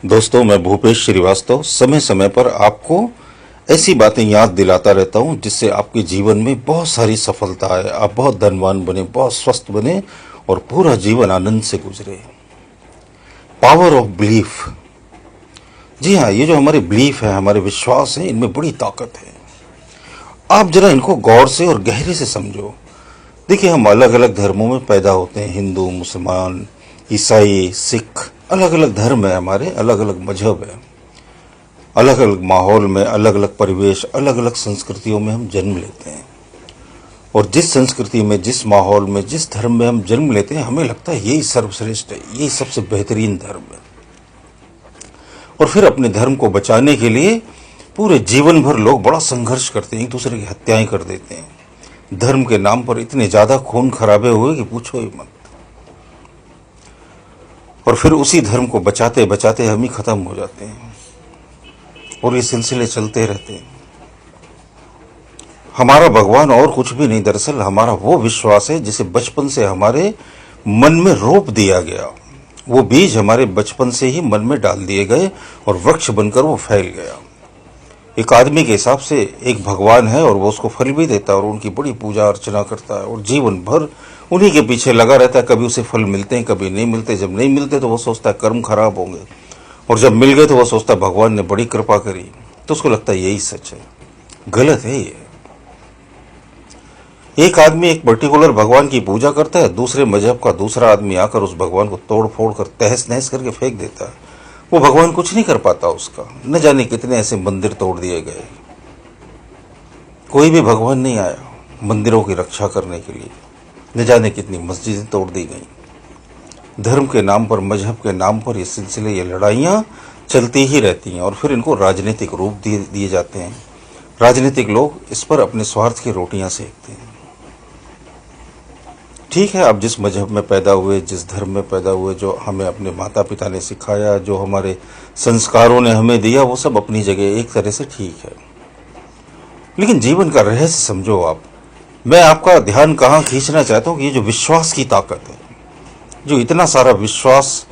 दोस्तों, मैं भूपेश श्रीवास्तव समय समय पर आपको ऐसी बातें याद दिलाता रहता हूं जिससे आपके जीवन में बहुत सारी सफलता आए, आप बहुत धनवान बने, बहुत स्वस्थ बने और पूरा जीवन आनंद से गुजरे। Power of belief. जी हाँ, ये जो हमारे बिलीफ है, हमारे विश्वास है, इनमें बड़ी ताकत है। आप जरा इनको गौर से और गहरे से समझो। देखिए, हम अलग अलग धर्मों में पैदा होते हैं, हिंदू, मुसलमान, ईसाई, सिख, अलग अलग धर्म है हमारे, अलग अलग मजहब है। अलग अलग माहौल में, अलग अलग परिवेश, अलग अलग संस्कृतियों में हम जन्म लेते हैं। और जिस संस्कृति में, जिस माहौल में, जिस धर्म में हम जन्म लेते हैं, हमें लगता है यही सर्वश्रेष्ठ है, यही सबसे बेहतरीन धर्म है। और फिर अपने धर्म को बचाने के लिए पूरे जीवन भर लोग बड़ा संघर्ष करते हैं, एक दूसरे की हत्याएं कर देते हैं। धर्म के नाम पर इतने ज्यादा खून खराबे हुए कि पूछो ही मत। और फिर उसी धर्म को बचाते बचाते हम ही खत्म हो जाते हैं और ये सिलसिले चलते रहते हैं। हमारा भगवान और कुछ भी नहीं, दरअसल हमारा वो विश्वास है जिसे बचपन से हमारे मन में रोप दिया गया। वो बीज हमारे बचपन से ही मन में डाल दिए गए और वृक्ष बनकर वो फैल गया। एक आदमी के हिसाब से एक भगवान है और वो उसको फल भी देता है और उनकी बड़ी पूजा अर्चना करता है और जीवन भर उन्हीं के पीछे लगा रहता है। कभी उसे फल मिलते हैं, कभी नहीं मिलते। जब नहीं मिलते तो वो सोचता है कर्म खराब होंगे, और जब मिल गए तो वो सोचता है भगवान ने बड़ी कृपा करी। तो उसको लगता है यही सच है। गलत है ये। एक आदमी एक पर्टिकुलर भगवान की पूजा करता है, दूसरे मजहब का दूसरा आदमी आकर उस भगवान को तोड़ फोड़ कर तहस नहस करके फेंक देता है। वो भगवान कुछ नहीं कर पाता उसका। न जाने कितने ऐसे मंदिर तोड़ दिए गए, कोई भी भगवान नहीं आया मंदिरों की रक्षा करने के लिए। न जाने कितनी मस्जिदें तोड़ दी गई। धर्म के नाम पर, मजहब के नाम पर ये सिलसिले, ये लड़ाइयां चलती ही रहती हैं और फिर इनको राजनीतिक रूप दिए जाते हैं। राजनीतिक लोग इस पर अपने स्वार्थ की रोटियां सेकते हैं। ठीक है, आप जिस मजहब में पैदा हुए, जिस धर्म में पैदा हुए, जो हमें अपने माता पिता ने सिखाया, जो हमारे संस्कारों ने हमें दिया, वो सब अपनी जगह एक तरह से ठीक है। लेकिन जीवन का रहस्य समझो आप। मैं आपका ध्यान कहाँ खींचना चाहता हूँ कि ये जो विश्वास की ताकत है, जो इतना सारा विश्वास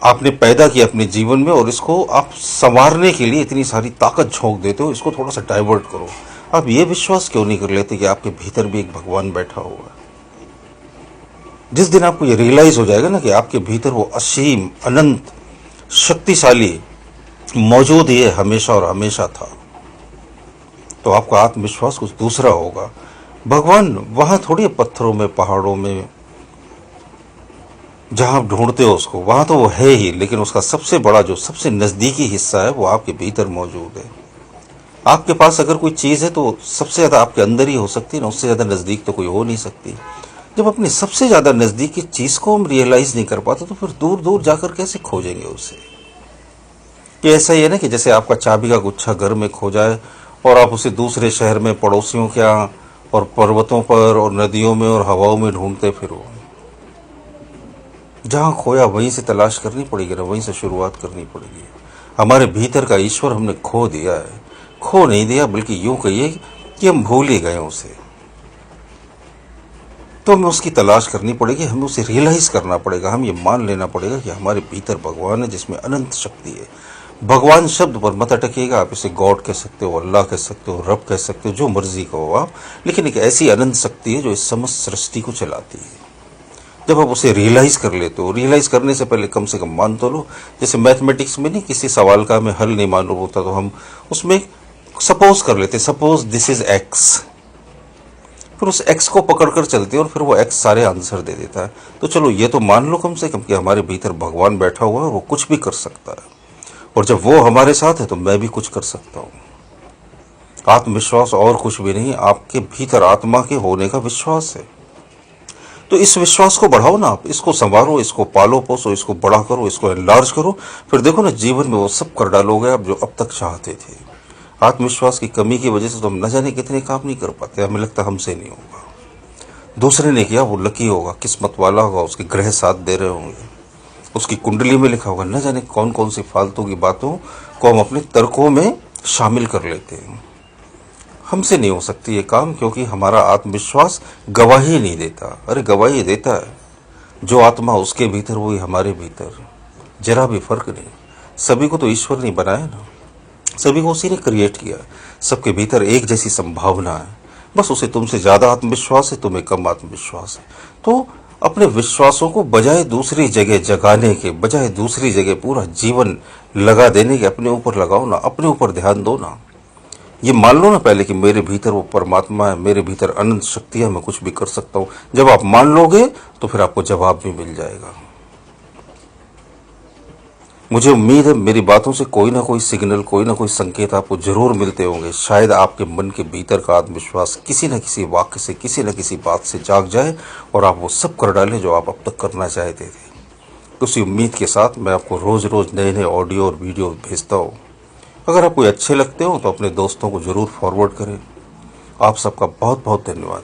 आपने पैदा किया अपने जीवन में और इसको आप संवारने के लिए इतनी सारी ताकत झोंक देते हो, इसको थोड़ा सा डाइवर्ट करो। आप ये विश्वास क्यों नहीं कर लेते कि आपके भीतर भी एक भगवान बैठा हुआ है। जिस दिन आपको ये रियलाइज हो जाएगा ना कि आपके भीतर वो असीम, अनंत, शक्तिशाली मौजूद ही हमेशा और हमेशा था, तो आपका आत्मविश्वास कुछ दूसरा होगा। भगवान वहां थोड़ी पत्थरों में, पहाड़ों में, जहां आप ढूंढते हो उसको, वहां तो वो है ही, लेकिन उसका सबसे बड़ा, जो सबसे नजदीकी हिस्सा है, वो आपके भीतर मौजूद है। आपके पास अगर कोई चीज है तो सबसे ज्यादा आपके अंदर ही हो सकती है ना, उससे ज्यादा नजदीक तो कोई हो नहीं सकती। जब अपनी सबसे ज्यादा नजदीकी चीज को हम रियलाइज नहीं कर पाते तो फिर दूर दूर जाकर कैसे खोजेंगे उसे। कि ऐसा ही है ना कि जैसे आपका चाबी का गुच्छा घर में खो जाए और आप उसे दूसरे शहर में, पड़ोसियों के यहाँ और पर्वतों पर और नदियों में और हवाओं में ढूंढते फिरो। जहां खोया वहीं से तलाश करनी पड़ेगी ना, वहीं से शुरुआत करनी पड़ेगी। हमारे भीतर का ईश्वर हमने खो दिया है। खो नहीं दिया, बल्कि यूं कहिए कि हम भूल ही गए उसे। तो हमें उसकी तलाश करनी पड़ेगी, हमें उसे रियलाइज करना पड़ेगा। हम ये मान लेना पड़ेगा कि हमारे भीतर भगवान है जिसमें अनंत शक्ति है। भगवान शब्द पर मत अटकिएगा। आप इसे गॉड कह सकते हो, अल्लाह कह सकते हो, रब कह सकते हो, जो मर्जी कहो आप, लेकिन एक ऐसी अनंत शक्ति है जो इस समस्त सृष्टि को चलाती है। जब आप उसे रियलाइज कर लेते हो, रियलाइज करने से पहले कम से कम मान तो लो। जैसे मैथमेटिक्स में नहीं, किसी सवाल का हमें हल नहीं मालूम होता तो हम उसमें सपोज कर लेते, सपोज दिस इज एक्स, फिर उस एक्स को पकड़कर चलते हैं और फिर वो एक्स सारे आंसर दे देता है। तो चलो ये तो मान लो कम से कम कि हमारे भीतर भगवान बैठा हुआ है, वो कुछ भी कर सकता है। और जब वो हमारे साथ है तो मैं भी कुछ कर सकता हूँ। आत्मविश्वास और कुछ भी नहीं, आपके भीतर आत्मा के होने का विश्वास है। तो इस विश्वास को बढ़ाओ ना, आप इसको संवारो, इसको पालो पोसो, इसको बड़ा करो, इसको एनलार्ज करो। फिर देखो ना, जीवन में वो सब कर डालोगे आप जो अब तक चाहते थे। आत्मविश्वास की कमी की वजह से तो हम न जाने कितने काम नहीं कर पाते। हमें लगता है हमसे नहीं होगा, दूसरे ने किया, वो लकी होगा, किस्मत वाला होगा, उसके ग्रह साथ दे रहे होंगे, उसकी कुंडली में लिखा होगा। न जाने कौन कौन सी फालतू की बातों को हम अपने तर्कों में शामिल कर लेते हैं। हमसे नहीं हो सकती ये काम, क्योंकि हमारा आत्मविश्वास गवाही नहीं देता। अरे गवाही देता है जो आत्मा उसके भीतर, वही हमारे भीतर, जरा भी फर्क नहीं। सभी को तो ईश्वर ने बनाया ना, सभी को उसी ने क्रिएट किया है। सबके भीतर एक जैसी संभावना है, बस उसे तुमसे ज्यादा आत्मविश्वास है, तुम्हें कम आत्मविश्वास है। तो अपने विश्वासों को बजाय दूसरी जगह जगाने के, बजाय दूसरी जगह पूरा जीवन लगा देने के, अपने ऊपर लगाओ ना, अपने ऊपर ध्यान दो ना। ये मान लो ना पहले कि मेरे भीतर वो परमात्मा है, मेरे भीतर अनंत शक्ति है, मैं कुछ भी कर सकता हूं। जब आप मान लोगे तो फिर आपको जवाब भी मिल जाएगा। मुझे उम्मीद है मेरी बातों से कोई ना कोई सिग्नल, कोई ना कोई संकेत आपको जरूर मिलते होंगे। शायद आपके मन के भीतर का आत्मविश्वास किसी न किसी वाक्य से, किसी न किसी बात से जाग जाए और आप वो सब कर डालें जो आप अब तक करना चाहते थे। उसी उम्मीद के साथ मैं आपको रोज रोज नए नए ऑडियो और वीडियो भेजता हूँ। अगर आप कोई अच्छे लगते हो तो अपने दोस्तों को जरूर फॉरवर्ड करें। आप सबका बहुत बहुत धन्यवाद।